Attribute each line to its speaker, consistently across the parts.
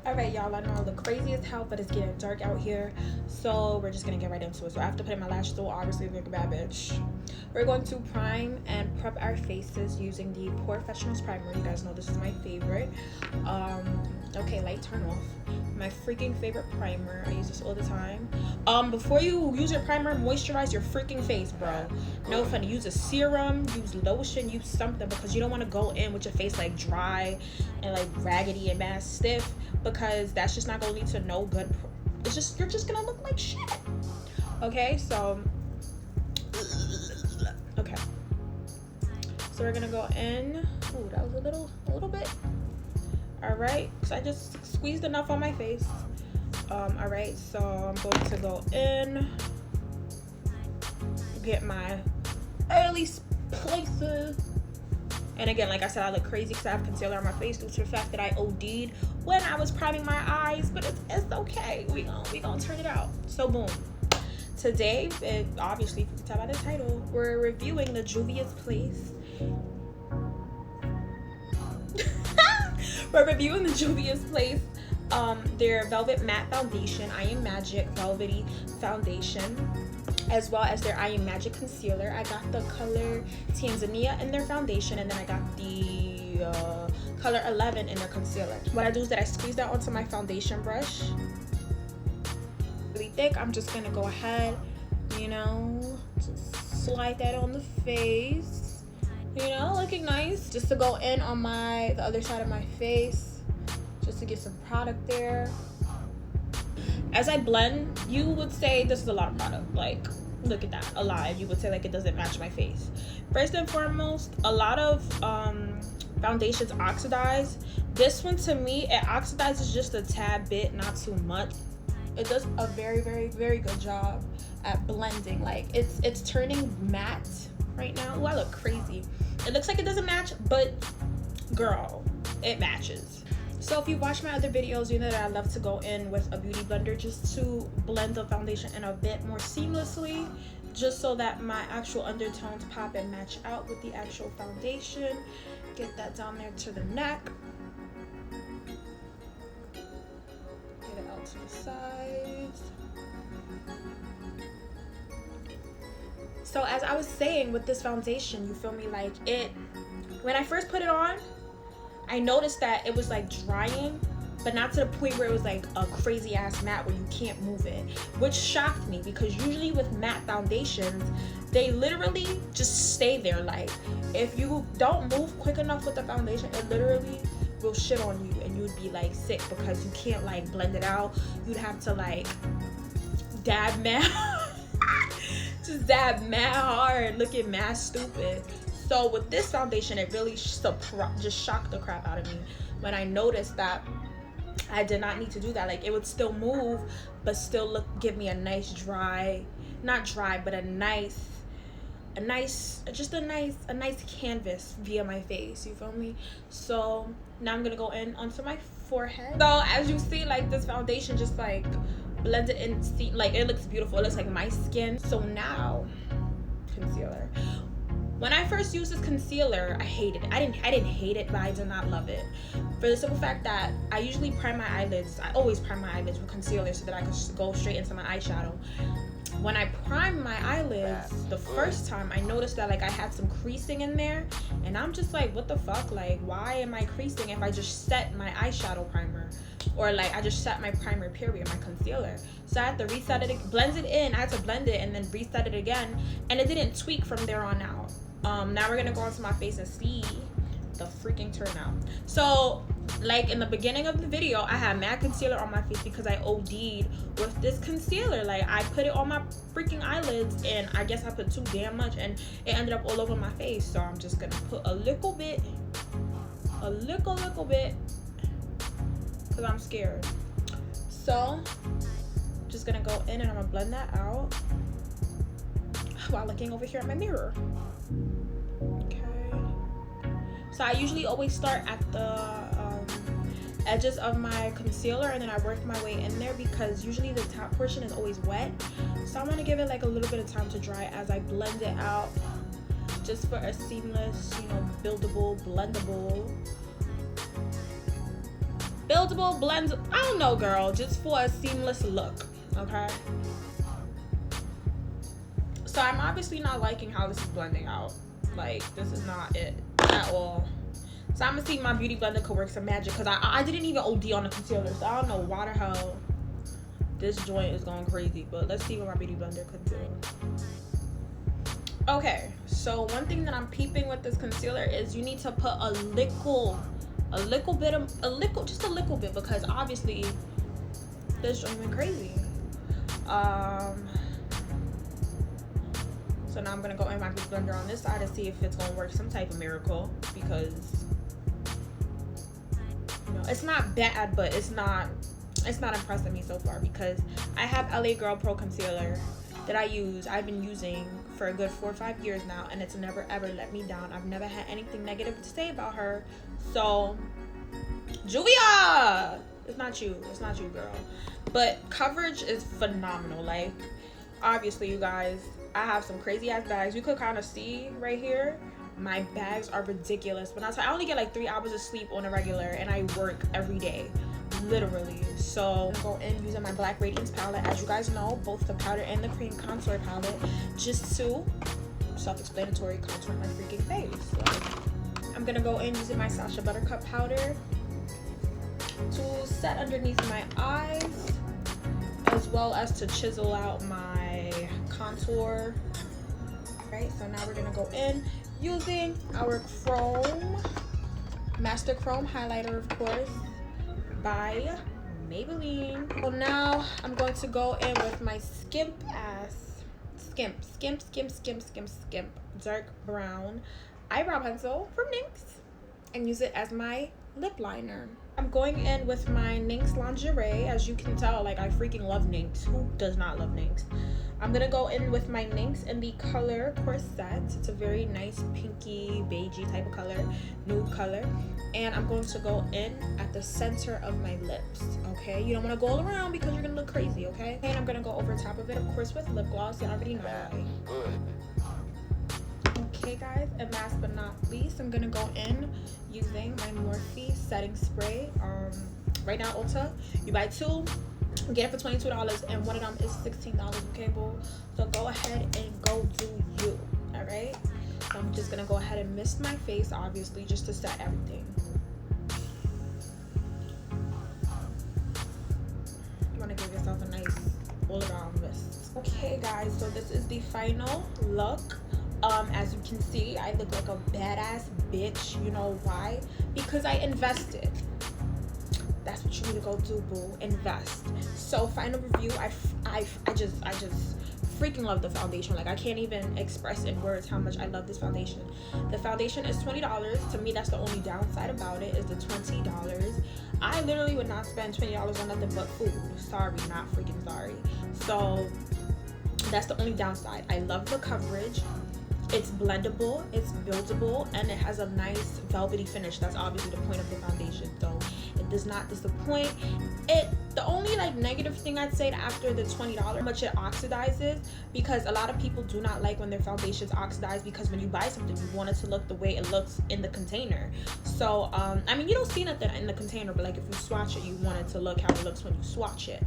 Speaker 1: Alright, y'all, I know I look crazy as hell, but it's getting dark out here, so we're just gonna get right into it. So after putting my lashes on, obviously look a bad bitch. We're going to prime and prep our faces using the Professionals primer. You guys know this is my favorite. Okay, light turn off. My freaking favorite primer. I use this all the time. Before you use your primer, moisturize your freaking face, bro. No funny. Use a serum, use lotion, use something, because you don't want to go in with your face like dry and like raggedy and mad stiff, because that's just not gonna lead to no good. It's just, you're just gonna look like shit. Okay, so okay, so we're gonna go in. Ooh, that was a little bit. All right, so I just squeezed enough on my face. All right, so I'm going to go in, get my early places. And again, like I said, I look crazy because I have concealer on my face due to the fact that I OD'd when I was priming my eyes, but it's okay. We gonna turn it out. So boom. Today, obviously, if you can tell by the title, we're reviewing the Juvia's Place. We're reviewing the Juvia's Place, their Velvet Matte Foundation, I Am Magic Velvety Foundation, as well as their I Am Magic Concealer. I got the color Tanzania in their foundation, and then I got the color 11 in their concealer. What I do is that I squeeze that onto my foundation brush. Really thick. I'm just gonna go ahead, you know, just slide that on the face. You know, looking nice. Just to go in on the other side of my face, just to get some product there. As I blend, you would say this is a lot of product. Like, look at that, a lot. You would say like it doesn't match my face. First and foremost, a lot of foundations oxidize. This one, to me, it oxidizes just a tad bit, not too much. It does a very, very, very good job at blending. Like, it's turning matte right now. Oh, I look crazy. It looks like it doesn't match, but girl, it matches. So if you watch my other videos, you know that I love to go in with a beauty blender just to blend the foundation in a bit more seamlessly, just so that my actual undertones pop and match out with the actual foundation. Get that down there to the neck. Get it out to the sides. So as I was saying, with this foundation, you feel me, like when I first put it on, I noticed that it was like drying, but not to the point where it was like a crazy ass matte where you can't move it, which shocked me, because usually with matte foundations, they literally just stay there. Like, if you don't move quick enough with the foundation, it literally will shit on you and you'd be like sick, because you can't like blend it out. You'd have to like dab mad just dab mad hard, looking mad stupid. So with this foundation, it really just shocked the crap out of me when I noticed that I did not need to do that. Like, it would still move, but still give me a nice dry, not dry, but a nice canvas via my face. You feel me? So now I'm gonna go in onto my forehead. So as you see, like, this foundation just like blended in, like, it looks beautiful. It looks like my skin. So now, concealer. When I first used this concealer, I hated it. I didn't hate it, but I did not love it, for the simple fact that I usually prime my eyelids. I always prime my eyelids with concealer so that I could just go straight into my eyeshadow. When I primed my eyelids the first time, I noticed that like I had some creasing in there, and I'm just like, what the fuck? Like, why am I creasing if I just set my eyeshadow primer, or like I just set my primer period, my concealer? So I had to reset it, blend it in. I had to blend it and then reset it again, and it didn't tweak from there on out. Now we're gonna go onto my face and see the freaking turnout. So like in the beginning of the video, I had matte concealer on my face because I OD'd with this concealer. Like, I put it on my freaking eyelids, and I guess I put too damn much, and it ended up all over my face. So I'm just gonna put a little bit, because I'm scared. So just gonna go in and I'm gonna blend that out while looking over here at my mirror. Okay, so I usually always start at the edges of my concealer, and then I work my way in there, because usually the top portion is always wet. So I want to give it like a little bit of time to dry as I blend it out, just for a seamless, you know, buildable, blend, I don't know, girl, just for a seamless look. Okay, so I'm obviously not liking how this is blending out. Like, this is not it at all. So I'm gonna see if my beauty blender could work some magic, because I didn't even OD on the concealer, so I don't know why the hell this joint is going crazy. But let's see what my beauty blender could do. Okay, so one thing that I'm peeping with this concealer is you need to put just a little bit, because obviously this joint went crazy. So now I'm gonna go in my beauty blender on this side and see if it's gonna work some type of miracle, because you know, it's not bad, but it's not impressing me so far, because I have LA Girl Pro concealer that I've been using for a good 4 or 5 years now, and it's never ever let me down. I've never had anything negative to say about her. So Juvia, it's not you, girl. But coverage is phenomenal. Like, obviously, you guys, I have some crazy ass bags. You could kind of see right here, my bags are ridiculous. But I only get like 3 hours of sleep on a regular, and I work every day, literally. So I'm going in using my Black Radiance palette, as you guys know, both the powder and the cream contour palette, just to self-explanatory contour my freaking face. Like, I'm gonna go in using my Sacha Buttercup powder to set underneath my eyes, as well as to chisel out my contour. Right, so now we're gonna go in using our Master Chrome highlighter, of course, by Maybelline. So now I'm going to go in with my skimp dark brown eyebrow pencil from NYX and use it as my lip liner. I'm going in with my NYX lingerie. As you can tell, like, I freaking love NYX. Who does not love NYX? I'm gonna go in with my NYX in the color Corset. It's a very nice pinky beigey type of color, nude color, and I'm going to go in at the center of my lips. Okay, you don't want to go all around because you're gonna look crazy. Okay, and I'm gonna go over top of it, of course, with lip gloss. You already know. Okay guys, and last but not least, I'm gonna go in using my Morphe setting spray. Right now Ulta, you buy 2, get it for $22, and one of them is $16, okay boo? So go ahead and go do you. All right, so I'm just gonna go ahead and mist my face, obviously, just to set everything. You want to give yourself a nice all-around mist. Okay guys, so this is the final look. As you can see, I look like a badass bitch. You know why? Because I invested. That's what you need to go do, boo. Invest. So final review, I just freaking love the foundation. Like, I can't even express in words how much I love this foundation. The foundation is $20. To me, that's the only downside about it, is the $20. I literally would not spend $20 on nothing but food. Sorry, not freaking sorry. So that's the only downside. I love the coverage. It's blendable, it's buildable, and it has a nice velvety finish. That's obviously the point of the foundation, so it does not disappoint. The only like negative thing I'd say after the $20, how much it oxidizes, because a lot of people do not like when their foundations oxidize, because when you buy something, you want it to look the way it looks in the container. So I mean, you don't see nothing in the container, but like if you swatch it, you want it to look how it looks when you swatch it.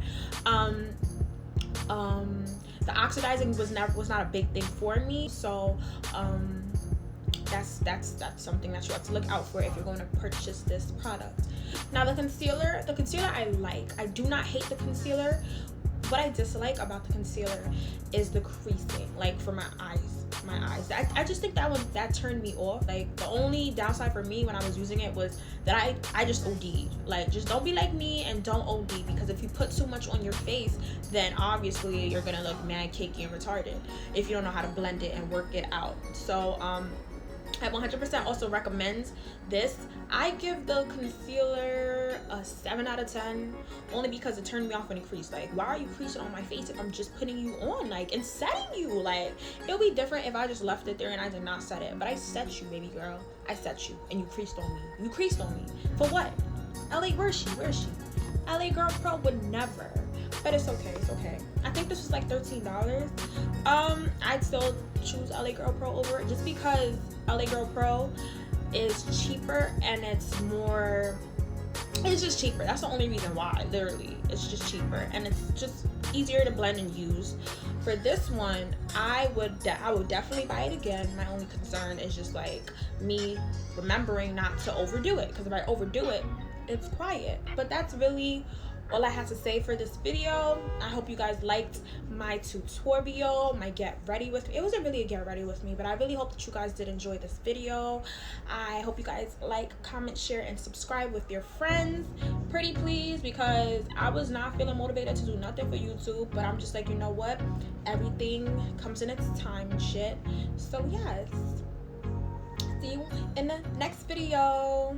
Speaker 1: The oxidizing was not a big thing for me, so that's something that you have to look out for if you're going to purchase this product. Now the concealer I like. I do not hate the concealer. What I dislike about the concealer is the creasing, like for my eyes. I just think that turned me off. Like, the only downside for me when I was using it was that I just OD'd. Like, just don't be like me and don't OD, because if you put too much on your face, then obviously you're gonna look mad cakey and retarded if you don't know how to blend it and work it out. So I 100% also recommend this. I give the concealer a 7 out of 10, only because it turned me off when it creased. Like, why are you creasing on my face if I'm just putting you on, like, and setting you? Like, it'll be different if I just left it there and I did not set it, but I set you, baby girl. I set you, and you creased on me. You creased on me for what? LA, where is she? LA Girl Pro would never. but it's okay. It's okay. I think this was like $13. I'd still choose LA Girl Pro over it just because LA Girl Pro is cheaper and it's more. It's just cheaper. That's the only reason why. Literally, it's just cheaper and it's just easier to blend and use. For this one, I would definitely buy it again. My only concern is just like me remembering not to overdo it, because if I overdo it, it's quiet. But that's really all I have to say for this video. I hope you guys liked my tutorial, my get ready with me. It wasn't really a get ready with me, but I really hope that you guys did enjoy this video. I hope you guys like, comment, share, and subscribe with your friends, pretty please, because I was not feeling motivated to do nothing for YouTube, but I'm just like, you know what, everything comes in its time and shit. So yes, see you in the next video.